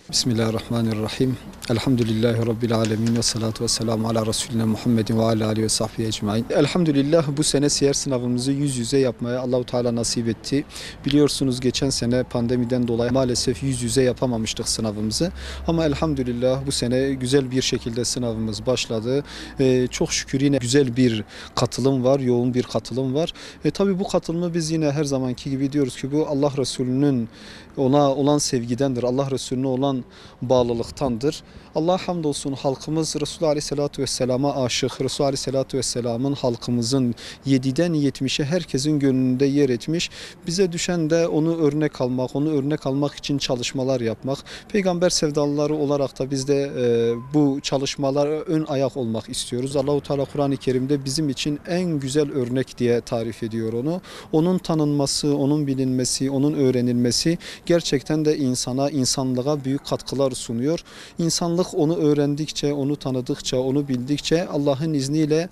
Bismillahirrahmanirrahim. Elhamdülillahi Rabbil alemin ve salatu ve selamu ala Resulina Muhammedin ve ala alihi ve sahbihi ecmain. Elhamdülillah bu sene siyer sınavımızı yüz yüze yapmaya Allah-u Teala nasip etti. Biliyorsunuz geçen sene pandemiden dolayı maalesef yüz yüze yapamamıştık sınavımızı. Ama elhamdülillah bu sene güzel bir şekilde sınavımız başladı. Çok şükür yine güzel bir katılım var, yoğun bir katılım var. Tabii bu katılımı biz yine her zamanki gibi diyoruz ki bu Allah Resulü'nün ona olan sevgidendir. Allah Resulüne olan bağlılıktandır. Allah hamdolsun halkımız Resulullah Aleyhisselatü Vesselam'a aşık. Resulullah Aleyhisselatü Vesselam'ın halkımızın 7'den 70'e herkesin gönlünde yer etmiş. Bize düşen de onu örnek almak, onu örnek almak için çalışmalar yapmak. Peygamber sevdalıları olarak da biz de bu çalışmalara ön ayak olmak istiyoruz. Allah-u Teala Kur'an-ı Kerim'de bizim için en güzel örnek diye tarif ediyor onu. Onun tanınması, onun bilinmesi, onun öğrenilmesi gerçekten de insana, insanlığa büyük katkılar sunuyor. İnsanlık onu öğrendikçe, onu tanıdıkça, onu bildikçe Allah'ın izniyle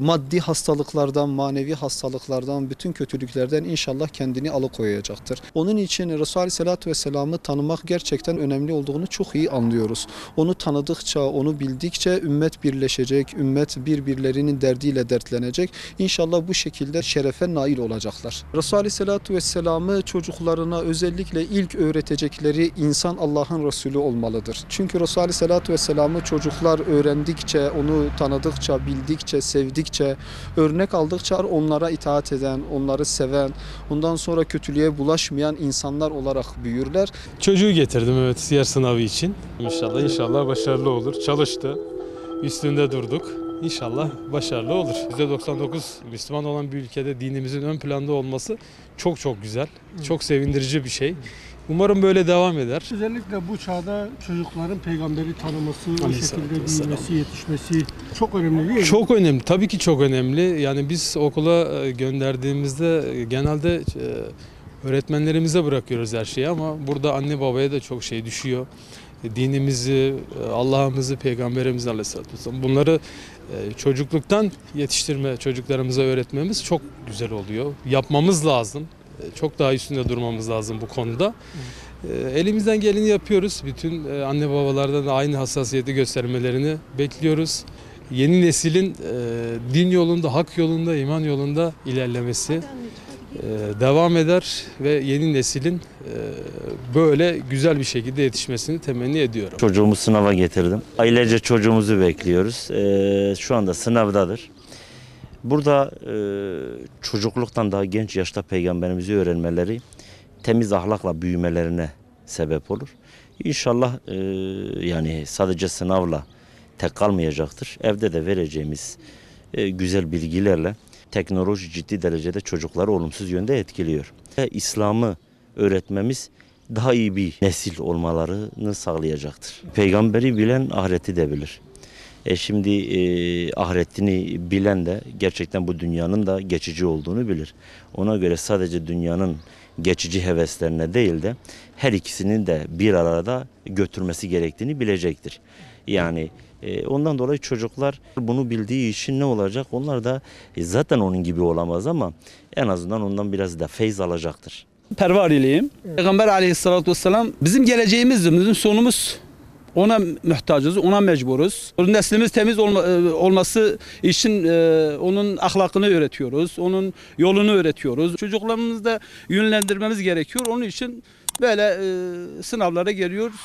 maddi hastalıklardan, manevi hastalıklardan, bütün kötülüklerden inşallah kendini alıkoyacaktır. Onun için Resulullah Aleyhisselatü Vesselam'ı tanımak gerçekten önemli olduğunu çok iyi anlıyoruz. Onu tanıdıkça, onu bildikçe ümmet birleşecek, ümmet birbirlerinin derdiyle dertlenecek. İnşallah bu şekilde şerefe nail olacaklar. Resulullah Aleyhisselatü Vesselam'ı çocuklarına özellikle ilk öğretecekleri insan Allah'ın Resulü olmalıdır. Çünkü Resulullah Aleyhisselatü Vesselam'ı çocuklar öğrendikçe, onu tanıdıkça, bildikçe, sevdikçe, örnek aldıkça onlara itaat eden, onları seven, ondan sonra kötülüğe bulaşmayan insanlar olarak büyürler. Çocuğu getirdim evet siyer sınavı için. İnşallah başarılı olur. Çalıştı, üstünde durduk. İnşallah başarılı olur. %99 Müslüman olan bir ülkede dinimizin ön planda olması çok güzel. Çok sevindirici bir şey. Umarım böyle devam eder. Özellikle bu çağda çocukların peygamberi tanıması, o şekilde büyümesi, yetişmesi çok önemli değil mi? Çok önemli. Tabii ki çok önemli. Yani biz okula gönderdiğimizde genelde öğretmenlerimize bırakıyoruz her şeyi ama burada anne babaya da çok şey düşüyor. Dinimizi, Allah'ımızı, Peygamberimizi Aleyhisselatü Vesselam bunları çocukluktan yetiştirme, çocuklarımıza öğretmemiz çok güzel oluyor. Yapmamız lazım. Çok daha üstünde durmamız lazım bu konuda. Elimizden geleni yapıyoruz. Bütün anne babalardan da aynı hassasiyeti göstermelerini bekliyoruz. Yeni neslin din yolunda, hak yolunda, iman yolunda ilerlemesi devam eder ve yeni neslin böyle güzel bir şekilde yetişmesini temenni ediyorum. Çocuğumu sınava getirdim. Ailece çocuğumuzu bekliyoruz. Şu anda sınavdadır. Burada çocukluktan daha genç yaşta peygamberimizi öğrenmeleri temiz ahlakla büyümelerine sebep olur. İnşallah yani sadece sınavla tek kalmayacaktır. Evde de vereceğimiz güzel bilgilerle teknoloji ciddi derecede çocukları olumsuz yönde etkiliyor. İslam'ı öğretmemiz daha iyi bir nesil olmalarını sağlayacaktır. Peygamberi bilen ahireti de bilir. Şimdi ahiretini bilen de gerçekten bu dünyanın da geçici olduğunu bilir. Ona göre sadece dünyanın geçici heveslerine değil de her ikisinin de bir arada götürmesi gerektiğini bilecektir. Yani ondan dolayı çocuklar bunu bildiği için ne olacak? Onlar da zaten onun gibi olamaz ama en azından ondan biraz da feyz alacaktır. Pervariyeliyim. Peygamber Aleyhisselatü Vesselam bizim geleceğimizdir, bizim sonumuz. Ona muhtacız, ona mecburuz. Neslimiz temiz olması için onun ahlakını öğretiyoruz, onun yolunu öğretiyoruz. Çocuklarımızı da yönlendirmemiz gerekiyor. Onun için böyle sınavlara geliyoruz.